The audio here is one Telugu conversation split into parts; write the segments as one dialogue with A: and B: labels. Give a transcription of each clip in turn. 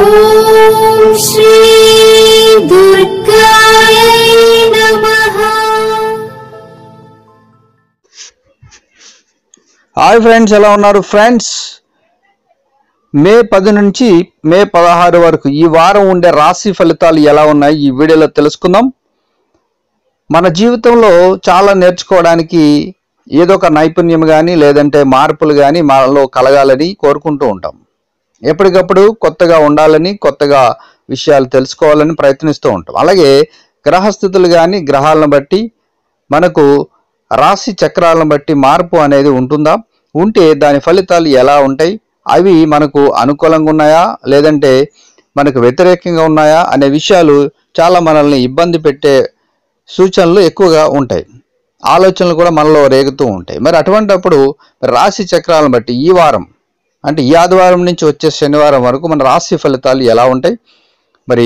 A: ఓం శ్రీ దుర్గాయ నమః.
B: హాయ్ ఫ్రెండ్స్, ఎలా ఉన్నారు ఫ్రెండ్స్? మే 10 నుంచి మే 16 వరకు ఈ వారం ఉండే రాశి ఫలితాలు ఎలా ఉన్నాయి ఈ వీడియోలో తెలుసుకుందాం. మన జీవితంలో చాలా నేర్చుకోవడానికి ఏదో ఒక నైపుణ్యం కానీ లేదంటే మార్పులు కానీ మనలో కలగాలని కోరుకుంటూ ఉంటాం. ఎప్పటికప్పుడు కొత్తగా ఉండాలని, కొత్తగా విషయాలు తెలుసుకోవాలని ప్రయత్నిస్తూ ఉంటాం. అలాగే గ్రహస్థితులు కానీ గ్రహాలను బట్టి మనకు రాశి చక్రాలను బట్టి మార్పు అనేది ఉంటుందా? ఉంటే దాని ఫలితాలు ఎలా ఉంటాయి? అవి మనకు అనుకూలంగా ఉన్నాయా లేదంటే మనకు వ్యతిరేకంగా ఉన్నాయా అనే విషయాలు చాలా మనల్ని ఇబ్బంది పెట్టే సూచనలు ఎక్కువగా ఉంటాయి. ఆలోచనలు కూడా మనలో రేగుతూ ఉంటాయి. మరి అటువంటప్పుడు రాశి చక్రాలను బట్టి ఈ వారం అంటే ఈ ఆదివారం నుంచి వచ్చే శనివారం వరకు మన రాశి ఫలితాలు ఎలా ఉంటాయి, మరి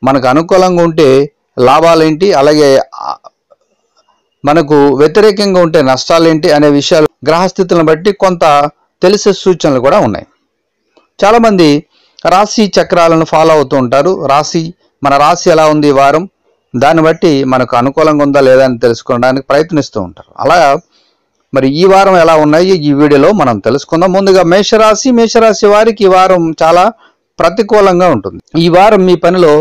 B: మనకు అనుకూలంగా ఉంటే లాభాలేంటి, అలాగే మనకు వ్యతిరేకంగా ఉంటే నష్టాలేంటి అనే విషయాలు గ్రహస్థితులను బట్టి కొంత తెలిసే సూచనలు కూడా ఉన్నాయి. చాలామంది రాశి చక్రాలను ఫాలో అవుతూ ఉంటారు. మన రాశి ఎలా ఉంది ఈ వారం, దాన్ని బట్టి మనకు అనుకూలంగా ఉందా లేదా అని తెలుసుకోవడానికి ప్రయత్నిస్తూ ఉంటారు. అలా మరి ఈ వారం ఎలా ఉన్నాయి ఈ వీడియోలో మనం తెలుసుకుందాం. ముందుగా మేషరాశి వారికి ఈ వారం చాలా ప్రతికూలంగా ఉంటుంది. ఈ వారం మీ పనిలో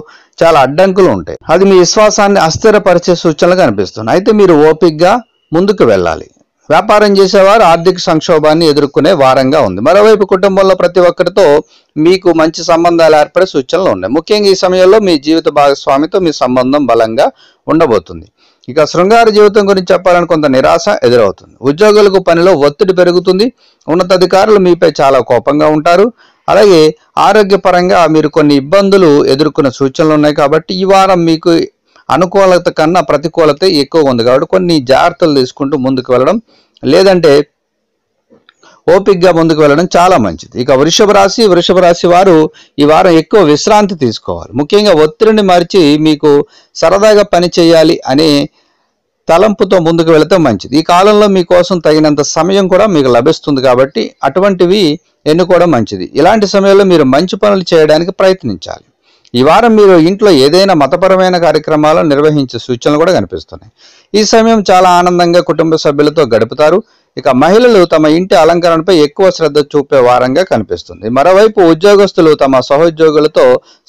B: చాలా అడ్డంకులు ఉంటాయి. అది మీ విశ్వాసాన్ని అస్థిరపరిచే సూచనలు కనిపిస్తున్నాయి. అయితే మీరు ఓపికగా ముందుకు వెళ్ళాలి. వ్యాపారం చేసేవారు ఆర్థిక సంక్షోభాన్ని ఎదుర్కొనే వారంగా ఉంది. మరోవైపు కుటుంబంలో ప్రతి ఒక్కరితో మీకు మంచి సంబంధాలు ఏర్పడే సూచనలు ఉన్నాయి. ముఖ్యంగా ఈ సమయంలో మీ జీవిత భాగస్వామితో మీ సంబంధం బలంగా ఉండబోతుంది. ఇక శృంగార జీవితం గురించి చెప్పాలని కొంత నిరాశ ఎదురవుతుంది. ఉద్యోగులకు పనిలో ఒత్తిడి పెరుగుతుంది. ఉన్నతాధికారులు మీపై చాలా కోపంగా ఉంటారు. అలాగే ఆరోగ్యపరంగా మీరు కొన్ని ఇబ్బందులు ఎదుర్కొన్న సూచనలు ఉన్నాయి. కాబట్టి ఈ వారం మీకు అనుకూలత కన్నా ప్రతికూలత ఎక్కువ ఉంది. కాబట్టి కొన్ని జాగ్రత్తలు తీసుకుంటూ ముందుకు వెళ్ళడం, లేదంటే ఓపికగా ముందుకు వెళ్ళడం చాలా మంచిది. ఇక వృషభ రాశి వారు ఈ వారం ఎక్కువ విశ్రాంతి తీసుకోవాలి. ముఖ్యంగా ఒత్తిడిని మరిచి మీకు సరదాగా పని చేయాలి అనే తలంపుతో ముందుకు వెళితే మంచిది. ఈ కాలంలో మీకోసం తగినంత సమయం కూడా మీకు లభిస్తుంది. కాబట్టి అటువంటివి ఎన్నుకోవడం మంచిది. ఇలాంటి సమయంలో మీరు మంచి పనులు చేయడానికి ప్రయత్నించాలి. ఈ వారం మీరు ఇంట్లో ఏదైనా మతపరమైన కార్యక్రమాలను నిర్వహించే సూచనలు కూడా కనిపిస్తున్నాయి. ఈ సమయం చాలా ఆనందంగా కుటుంబ సభ్యులతో గడుపుతారు. ఇక మహిళలు తమ ఇంటి అలంకరణపై ఎక్కువ శ్రద్ధ చూపే వారంగా కనిపిస్తుంది. మరోవైపు ఉద్యోగస్తులు తమ సహోద్యోగులతో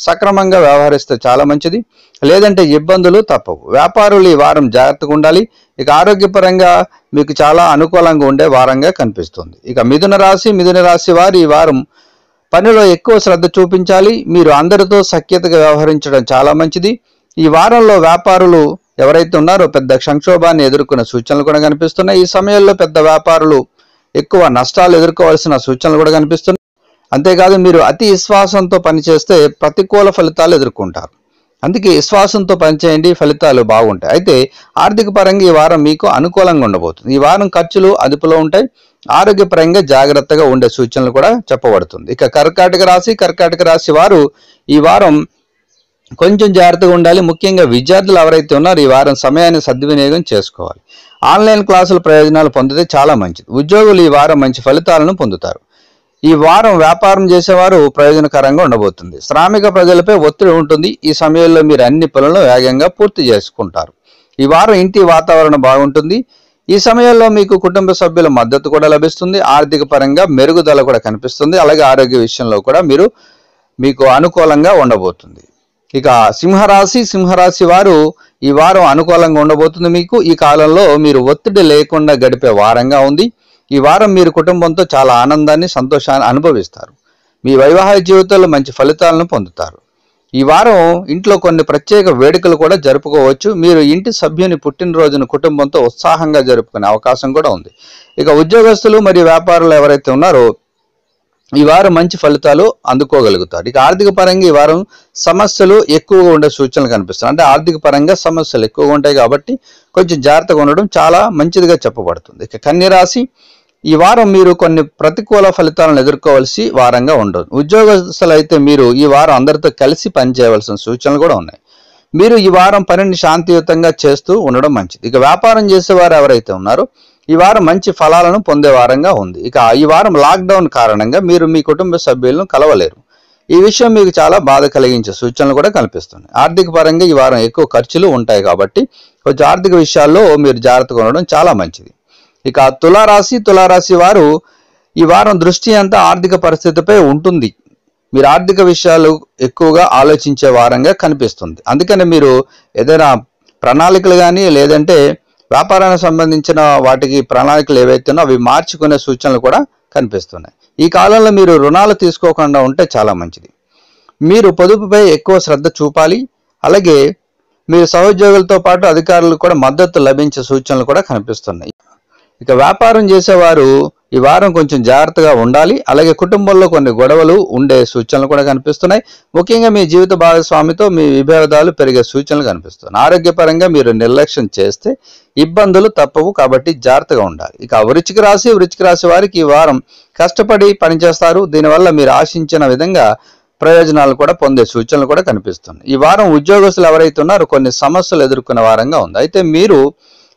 B: సక్రమంగా వ్యవహరిస్తే చాలా మంచిది, లేదంటే ఇబ్బందులు తప్పవు. వ్యాపారులు ఈ వారం జాగ్రత్తగా ఉండాలి. ఇక ఆరోగ్యపరంగా మీకు చాలా అనుకూలంగా ఉండే వారంగా కనిపిస్తుంది. ఇక మిథున రాశి వారు ఈ వారం పనిలో ఎక్కువ శ్రద్ధ చూపించాలి. మీరు అందరితో సఖ్యతగా వ్యవహరించడం చాలా మంచిది. ఈ వారంలో వ్యాపారులు ఎవరైతే ఉన్నారో పెద్ద సంక్షోభాన్ని ఎదుర్కొన్న సూచనలు కూడా కనిపిస్తున్నాయి. ఈ సమయంలో పెద్ద వ్యాపారులు ఎక్కువ నష్టాలు ఎదుర్కోవాల్సిన సూచనలు కూడా కనిపిస్తున్నాయి. అంతేకాదు మీరు అతి విశ్వాసంతో పనిచేస్తే ప్రతికూల ఫలితాలు ఎదుర్కొంటారు. అందుకే విశ్వాసంతో పనిచేయండి, ఫలితాలు బాగుంటాయి. అయితే ఆర్థిక పరంగా ఈ వారం మీకు అనుకూలంగా ఉండబోతుంది. ఈ వారం ఖర్చులు అదుపులో ఉంటాయి. ఆరోగ్యపరంగా జాగ్రత్తగా ఉండే సూచనలు కూడా చెప్పబడుతుంది. ఇక కర్కాటక రాశి వారు ఈ వారం కొంచెం జాగ్రత్తగా ఉండాలి. ముఖ్యంగా విద్యార్థులు ఎవరైతే ఉన్నారో ఈ వారం సమయాన్ని సద్వినియోగం చేసుకోవాలి. ఆన్లైన్ క్లాసుల ప్రయోజనాలు పొందితే చాలా మంచిది. ఉద్యోగులు ఈ వారం మంచి ఫలితాలను పొందుతారు. ఈ వారం వ్యాపారం చేసేవారు ప్రయోజనకరంగా ఉండబోతుంది. శ్రామిక ప్రజలపై ఒత్తిడి ఉంటుంది. ఈ సమయంలో మీరు అన్ని పనులను వేగంగా పూర్తి చేసుకుంటారు. ఈ వారం ఇంటి వాతావరణం బాగుంటుంది. ఈ సమయంలో మీకు కుటుంబ సభ్యుల మద్దతు కూడా లభిస్తుంది. ఆర్థిక పరంగా మెరుగుదల కూడా కనిపిస్తుంది. అలాగే ఆరోగ్య విషయంలో కూడా మీకు అనుకూలంగా ఉండబోతుంది. ఇక సింహరాశి వారు ఈ వారం అనుకూలంగా ఉండబోతుంది. మీకు ఈ కాలంలో మీరు ఒత్తిడి లేకుండా గడిపే వారంగా ఉంది. ఈ వారం మీరు కుటుంబంతో చాలా ఆనందాన్ని, సంతోషాన్ని అనుభవిస్తారు. మీ వైవాహిక జీవితంలో మంచి ఫలితాలను పొందుతారు. ఈ వారం ఇంట్లో కొన్ని ప్రత్యేక వేడుకలు కూడా జరుపుకోవచ్చు. మీరు ఇంటి సభ్యుని పుట్టినరోజును కుటుంబంతో ఉత్సాహంగా జరుపుకునే అవకాశం కూడా ఉంది. ఇక ఉద్యోగస్తులు మరియు వ్యాపారులు ఎవరైతే ఉన్నారో ఈ వారం మంచి ఫలితాలు అందుకోగలుగుతారు. ఇక ఆర్థిక పరంగా ఈ వారం సమస్యలు ఎక్కువగా ఉండే సూచనలు కనిపిస్తాయి. అంటే ఆర్థిక పరంగా సమస్యలు ఎక్కువగా ఉంటాయి కాబట్టి కొంచెం జాగ్రత్తగా ఉండడం చాలా మంచిదిగా చెప్పబడుతుంది. ఇక కన్యరాశి ఈ వారం మీరు కొన్ని ప్రతికూల ఫలితాలను ఎదుర్కోవాల్సి వారంగా ఉండదు. ఉద్యోగస్తులు అయితే మీరు ఈ వారం అందరితో కలిసి పనిచేయవలసిన సూచనలు కూడా ఉన్నాయి. మీరు ఈ వారం పనిని శాంతియుతంగా చేస్తూ ఉండడం మంచిది. ఇక వ్యాపారం చేసేవారు ఎవరైతే ఉన్నారో ఈ వారం మంచి ఫలాలను పొందే వారంగా ఉంది. ఇక ఈ వారం లాక్డౌన్ కారణంగా మీరు మీ కుటుంబ సభ్యులను కలవలేరు. ఈ విషయం మీకు చాలా బాధ కలిగించే సూచనలు కూడా కనిపిస్తున్నాయి. ఆర్థిక పరంగా ఈ వారం ఎక్కువ ఖర్చులు ఉంటాయి కాబట్టి కొంచెం ఆర్థిక విషయాల్లో మీరు జాగ్రత్తగా ఉండడం చాలా మంచిది. ఇక తులారాశి వారు ఈ వారం దృష్టి అంతా ఆర్థిక పరిస్థితిపై ఉంటుంది. మీరు ఆర్థిక విషయాలు ఎక్కువగా ఆలోచించే వారంగా కనిపిస్తుంది. అందుకని మీరు ఏదైనా ప్రణాళికలు కానీ లేదంటే వ్యాపారానికి సంబంధించిన వాటికి ప్రణాళికలు ఏవైతే ఉన్నాయో అవి మార్చుకునే సూచనలు కూడా కనిపిస్తున్నాయి. ఈ కాలంలో మీరు రుణాలు తీసుకోకుండా ఉంటే చాలా మంచిది. మీరు పొదుపుపై ఎక్కువ శ్రద్ధ చూపాలి. అలాగే మీరు సహోద్యోగులతో పాటు అధికారులకు కూడా మద్దతు లభించే సూచనలు కూడా కనిపిస్తున్నాయి. ఇక వ్యాపారం చేసేవారు ఈ వారం కొంచెం జాగ్రత్తగా ఉండాలి. అలాగే కుటుంబంలో కొన్ని గొడవలు ఉండే సూచనలు కూడా కనిపిస్తున్నాయి. ముఖ్యంగా మీ జీవిత భాగస్వామితో మీ విభేదాలు పెరిగే సూచనలు కనిపిస్తున్నాయి. ఆరోగ్యపరంగా మీరు నిర్లక్ష్యం చేస్తే ఇబ్బందులు తప్పవు కాబట్టి జాగ్రత్తగా ఉండాలి. ఇక వృశ్చిక రాశి వారికి ఈ వారం కష్టపడి పనిచేస్తారు. దీనివల్ల మీరు ఆశించిన విధంగా ప్రయోజనాలు కూడా పొందే సూచనలు కూడా కనిపిస్తున్నాయి. ఈ వారం ఉద్యోగస్తులు ఎవరైతే ఉన్నారో కొన్ని సమస్యలు ఎదుర్కొనే వారంగా ఉంది. అయితే మీరు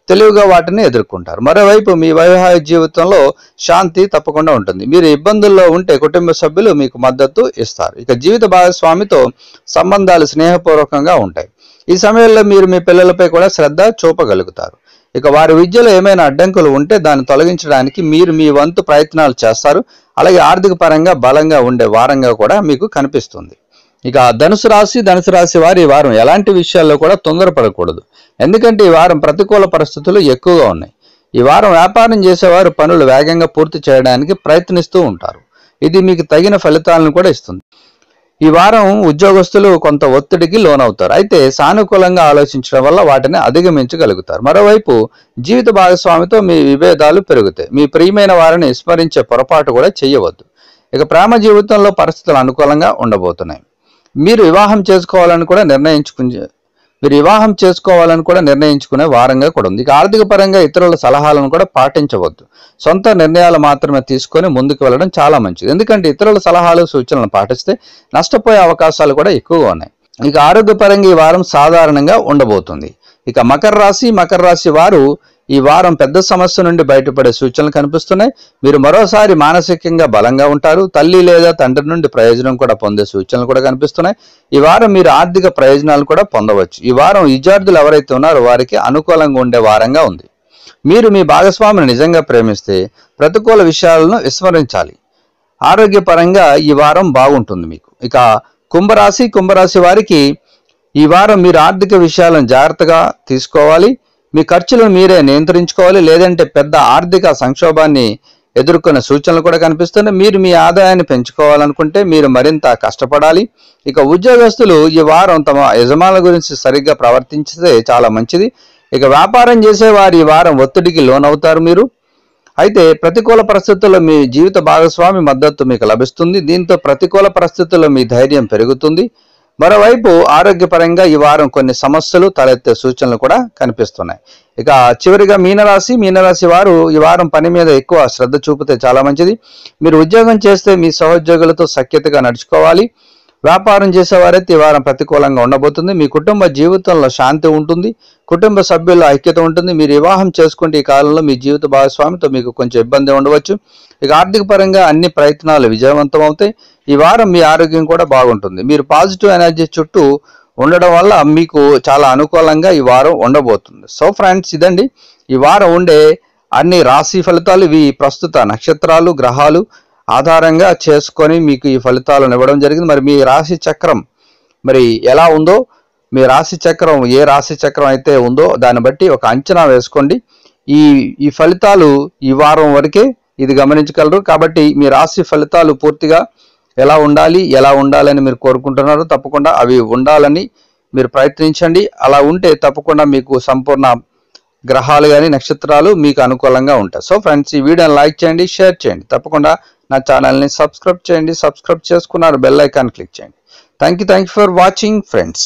B: తెలివిగా వాటిని ఎదుర్కొంటారు. మరోవైపు మీ వైవాహిక జీవితంలో శాంతి తప్పకుండా ఉంటుంది. మీరు ఇబ్బందుల్లో ఉంటే కుటుంబ సభ్యులు మీకు మద్దతు ఇస్తారు. ఇక జీవిత భాగస్వామితో సంబంధాలు స్నేహపూర్వకంగా ఉంటాయి. ఈ సమయంలో మీరు మీ పిల్లలపై కూడా శ్రద్ధ చూపగలుగుతారు. ఇక వారి విద్యలో ఏమైనా అడ్డంకులు ఉంటే దాన్ని తొలగించడానికి మీరు మీ వంతు ప్రయత్నాలు చేస్తారు. అలాగే ఆర్థిక పరంగా బలంగా ఉండే వారంగా కూడా మీకు కనిపిస్తుంది. ఇక ధనుసు రాశి వారు ఈ వారం ఎలాంటి విషయాల్లో కూడా తొందరపడకూడదు. ఎందుకంటే ఈ వారం ప్రతికూల పరిస్థితులు ఎక్కువగా ఉన్నాయి. ఈ వారం వ్యాపారం చేసేవారు పనులు వేగంగా పూర్తి చేయడానికి ప్రయత్నిస్తూ ఉంటారు. ఇది మీకు తగిన ఫలితాలను కూడా ఇస్తుంది. ఈ వారం ఉద్యోగస్తులు కొంత ఒత్తిడికి లోనవుతారు. అయితే సానుకూలంగా ఆలోచించడం వల్ల వాటిని అధిగమించగలుగుతారు. మరోవైపు జీవిత భాగస్వామితో మీ విభేదాలు పెరుగుతాయి. మీ ప్రియమైన వారిని విస్మరించే పొరపాటు కూడా చేయవద్దు. ఇక ప్రేమ జీవితంలో పరిస్థితులు అనుకూలంగా ఉండబోతున్నాయి. మీరు వివాహం చేసుకోవాలని కూడా నిర్ణయించుకునే వారంగా కూడా ఉంది. ఇక ఆర్థిక పరంగా ఇతరుల సలహాలను కూడా పాటించవద్దు. సొంత నిర్ణయాలు మాత్రమే తీసుకొని ముందుకు వెళ్ళడం చాలా మంచిది. ఎందుకంటే ఇతరుల సలహాలు సూచనలను పాటిస్తే నష్టపోయే అవకాశాలు కూడా ఎక్కువగా ఉన్నాయి. ఇక ఆరోగ్యపరంగా ఈ వారం సాధారణంగా ఉండబోతుంది. ఇక మకర రాశి వారు ఈ వారం పెద్ద సమస్య నుండి బయటపడే సూచనలు కనిపిస్తున్నాయి. మీరు మరోసారి మానసికంగా బలంగా ఉంటారు. తల్లి లేదా తండ్రి నుండి ప్రయోజనం కూడా పొందే సూచనలు కూడా కనిపిస్తున్నాయి. ఈ వారం మీరు ఆర్థిక ప్రయోజనాలు కూడా పొందవచ్చు. ఈ వారం విద్యార్థులు ఎవరైతే ఉన్నారో వారికి అనుకూలంగా ఉండే వారంగా ఉంది. మీరు మీ భాగస్వామిని నిజంగా ప్రేమిస్తే ప్రతికూల విషయాలను విస్మరించాలి. ఆరోగ్యపరంగా ఈ వారం బాగుంటుంది మీకు. ఇక కుంభరాశి వారికి ఈ వారం మీరు ఆర్థిక విషయాలను జాగ్రత్తగా తీసుకోవాలి. మీ ఖర్చులను మీరే నియంత్రించుకోవాలి. లేదంటే పెద్ద ఆర్థిక సంక్షోభాన్ని ఎదుర్కొనే సూచనలు కూడా కనిపిస్తున్నాయి. మీరు మీ ఆదాయాన్ని పెంచుకోవాలనుకుంటే మీరు మరింత కష్టపడాలి. ఇక ఉద్యోగస్తులు ఈ వారం తమ యజమానుల గురించి సరిగ్గా ప్రవర్తించితే చాలా మంచిది. ఇక వ్యాపారం చేసేవారు ఈ వారం ఒత్తిడికి లోనవుతారు మీరు. అయితే ప్రతికూల పరిస్థితుల్లో మీ జీవిత భాగస్వామి మద్దతు మీకు లభిస్తుంది. దీంతో ప్రతికూల పరిస్థితుల్లో మీ ధైర్యం పెరుగుతుంది. మరోవైపు ఆరోగ్యపరంగా ఈ వారం కొన్ని సమస్యలు తలెత్తే సూచనలు కూడా కనిపిస్తున్నాయి. ఇక చివరిగా మీనరాశి వారు ఈ వారం పని మీద ఎక్కువ శ్రద్ధ చూపితే చాలా మంచిది. మీరు ఉద్యోగం చేస్తే మీ సహోద్యోగులతో సఖ్యతగా నడుచుకోవాలి. వ్యాపారం చేసేవారైతే ఈ వారం ప్రతికూలంగా ఉండబోతుంది. మీ కుటుంబ జీవితంలో శాంతి ఉంటుంది. కుటుంబ సభ్యుల ఐక్యత ఉంటుంది. మీరు వివాహం చేసుకుంటే ఈ కాలంలో మీ జీవిత భాగస్వామితో మీకు కొంచెం ఇబ్బంది ఉండవచ్చు. ఇక ఆర్థిక పరంగా అన్ని ప్రయత్నాలు విజయవంతం అవుతాయి. ఈ వారం మీ ఆరోగ్యం కూడా బాగుంటుంది. మీరు పాజిటివ్ ఎనర్జీ చుట్టూ ఉండడం వల్ల మీకు చాలా అనుకూలంగా ఈ వారం ఉండబోతుంది. సో ఫ్రెండ్స్, ఇదండి ఈ వారం ఉండే అన్ని రాశి ఫలితాలు. ఇవి ప్రస్తుత నక్షత్రాలు, గ్రహాలు ఆధారంగా చేసుకొని మీకు ఈ ఫలితాలను ఇవ్వడం జరిగింది. మరి మీ రాశి చక్రం మరి ఎలా ఉందో, మీ రాశి చక్రం ఏ రాశి చక్రం అయితే ఉందో దాన్ని బట్టి ఒక అంచనా వేసుకోండి. ఈ ఫలితాలు ఈ వారం వరకే ఇది గమనించగలరు. కాబట్టి మీ రాశి ఫలితాలు పూర్తిగా ఎలా ఉండాలని మీరు కోరుకుంటున్నారో తప్పకుండా అవి ఉండాలని మీరు ప్రయత్నించండి. అలా ఉంటే తప్పకుండా మీకు సంపూర్ణ గ్రహాలు కానీ నక్షత్రాలు మీకు అనుకూలంగా ఉంటాయి. సో ఫ్రెండ్స్, ఈ వీడియోని లైక్ చేయండి, షేర్ చేయండి. తప్పకుండా నా ఛానల్ని సబ్స్క్రైబ్ చేయండి. సబ్స్క్రైబ్ చేసుకున్నారు బెల్ ఐకాన్ క్లిక్ చేయండి. Thank you for watching friends.